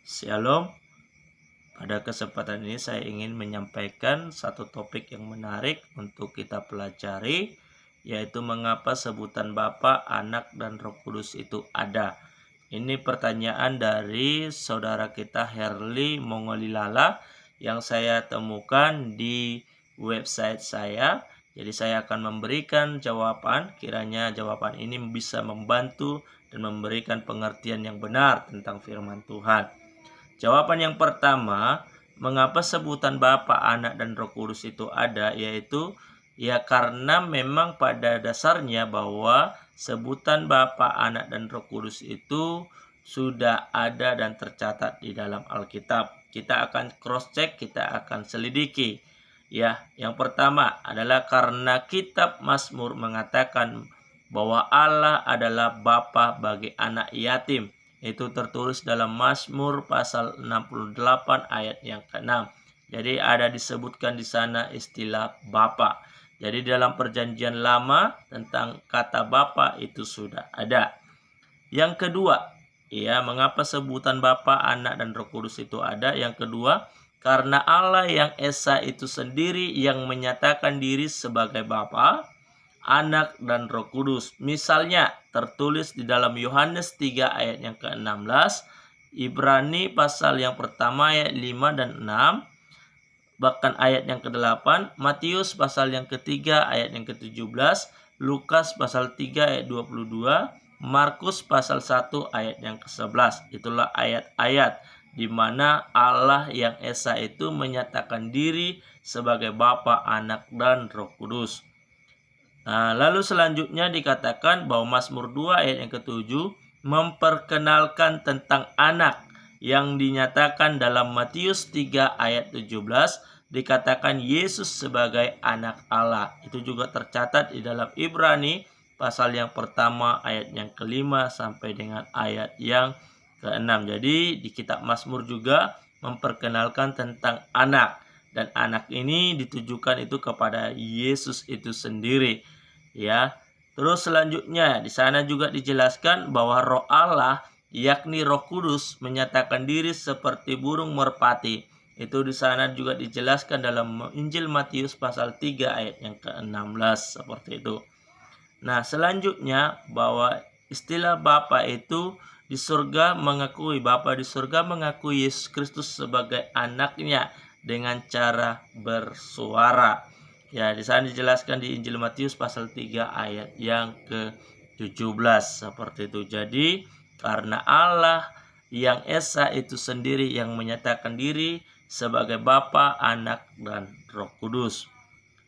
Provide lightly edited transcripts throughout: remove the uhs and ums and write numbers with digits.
Shalom. Pada kesempatan ini saya ingin menyampaikan satu topik yang menarik untuk kita pelajari, yaitu mengapa sebutan Bapa, Anak, dan Roh Kudus itu ada. Ini pertanyaan dari saudara kita Herli Mongolilala yang saya temukan di website saya. Jadi saya akan memberikan jawaban, kiranya jawaban ini bisa membantu dan memberikan pengertian yang benar tentang firman Tuhan. Jawaban yang pertama, mengapa sebutan Bapa, Anak, dan Roh Kudus itu ada, yaitu karena memang pada dasarnya bahwa sebutan Bapa, Anak, dan Roh Kudus itu sudah ada dan tercatat di dalam Alkitab. Kita akan cross check, kita akan selidiki. Yang pertama adalah karena kitab Mazmur mengatakan bahwa Allah adalah Bapa bagi anak yatim. Itu tertulis dalam Mazmur pasal 68 ayat yang ke-6. Jadi ada disebutkan di sana istilah Bapa. Jadi dalam perjanjian lama tentang kata Bapa itu sudah ada. Yang kedua, mengapa sebutan Bapa, Anak, dan Roh Kudus itu ada? Yang kedua, karena Allah yang Esa itu sendiri yang menyatakan diri sebagai Bapa, Anak, dan Roh Kudus. Misalnya tertulis di dalam Yohanes 3 ayat yang ke-16, Ibrani pasal yang pertama ayat 5 dan 6, bahkan ayat yang ke-8, Matius pasal yang ketiga ayat yang ke-17, Lukas pasal 3 ayat 22, Markus pasal 1 ayat yang ke-11. Itulah ayat-ayat di mana Allah yang Esa itu menyatakan diri sebagai Bapa, Anak, dan Roh Kudus. Nah, lalu selanjutnya dikatakan bahwa Mazmur 2 ayat yang ke-7 memperkenalkan tentang anak yang dinyatakan dalam Matius 3 ayat 17 dikatakan Yesus sebagai anak Allah. Itu juga tercatat di dalam Ibrani pasal yang pertama ayat yang ke-5 sampai dengan ayat yang ke-6. Jadi di kitab Mazmur juga memperkenalkan tentang anak, dan anak ini ditujukan itu kepada Yesus itu sendiri. Terus selanjutnya di sana juga dijelaskan bahwa Roh Allah yakni Roh Kudus menyatakan diri seperti burung merpati. Itu di sana juga dijelaskan dalam Injil Matius pasal 3 ayat yang ke-16 seperti itu. Nah, selanjutnya bahwa istilah Bapa itu di surga Bapa di surga mengakui Yesus Kristus sebagai anaknya dengan cara bersuara. Di sana dijelaskan di Injil Matius pasal 3 ayat yang ke-17 seperti itu. Jadi, karena Allah yang Esa itu sendiri yang menyatakan diri sebagai Bapa, Anak, dan Roh Kudus.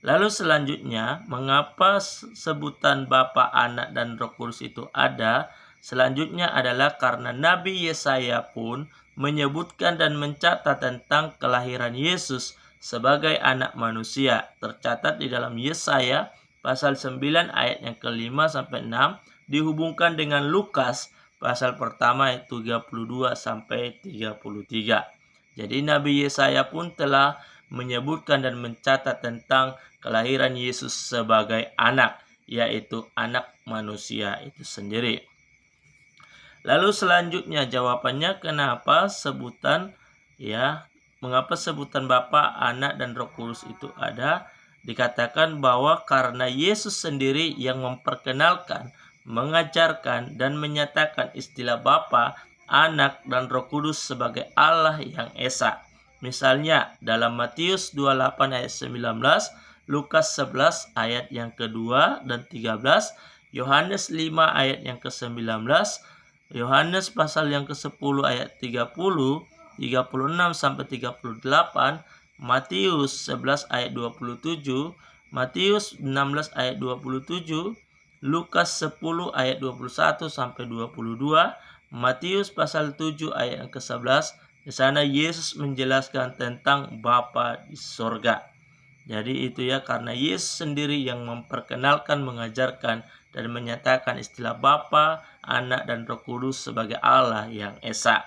Lalu selanjutnya, mengapa sebutan Bapa, Anak, dan Roh Kudus itu ada? Selanjutnya adalah karena Nabi Yesaya pun menyebutkan dan mencatat tentang kelahiran Yesus sebagai anak manusia. Tercatat di dalam Yesaya pasal 9 ayat yang ke-5 sampai 6 dihubungkan dengan Lukas pasal pertama ayat 32 sampai 33. Jadi Nabi Yesaya pun telah menyebutkan dan mencatat tentang kelahiran Yesus sebagai anak, yaitu anak manusia itu sendiri. Lalu selanjutnya jawabannya mengapa sebutan Bapa, Anak, dan Roh Kudus itu ada? Dikatakan bahwa karena Yesus sendiri yang memperkenalkan, mengajarkan, dan menyatakan istilah Bapa, Anak, dan Roh Kudus sebagai Allah yang Esa. Misalnya dalam Matius 28 ayat 19, Lukas 11 ayat yang kedua dan 13, Yohanes 5 ayat yang ke-19, Yohanes pasal yang ke-10 ayat 30, 36 sampai 38, Matius 11 ayat 27, Matius 16 ayat 27, Lukas 10 ayat 21 sampai 22, Matius pasal 7 ayat yang ke-11. Di sana Yesus menjelaskan tentang Bapa di sorga. Jadi itu karena Yesus sendiri yang memperkenalkan, mengajarkan, dan menyatakan istilah Bapa, Anak, dan Roh Kudus sebagai Allah yang Esa.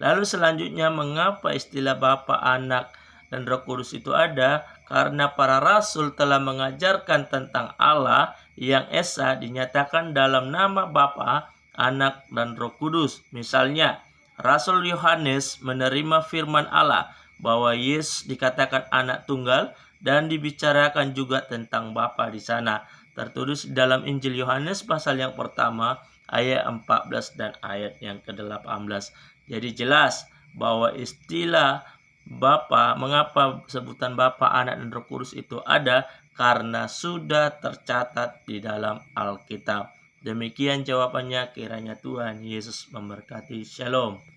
Lalu selanjutnya mengapa istilah Bapa, Anak, dan Roh Kudus itu ada? Karena para rasul telah mengajarkan tentang Allah yang Esa dinyatakan dalam nama Bapa, Anak, dan Roh Kudus. Misalnya Rasul Yohanes menerima firman Allah bahwa Yesus dikatakan anak tunggal dan dibicarakan juga tentang Bapa di sana. Tertulis dalam Injil Yohanes pasal yang pertama ayat 14 dan ayat yang ke-18. Jadi jelas bahwa istilah Bapa, mengapa sebutan Bapa, Anak dan Roh Kudus itu ada, karena sudah tercatat di dalam Alkitab. Demikian jawabannya, kiranya Tuhan Yesus memberkati. Shalom.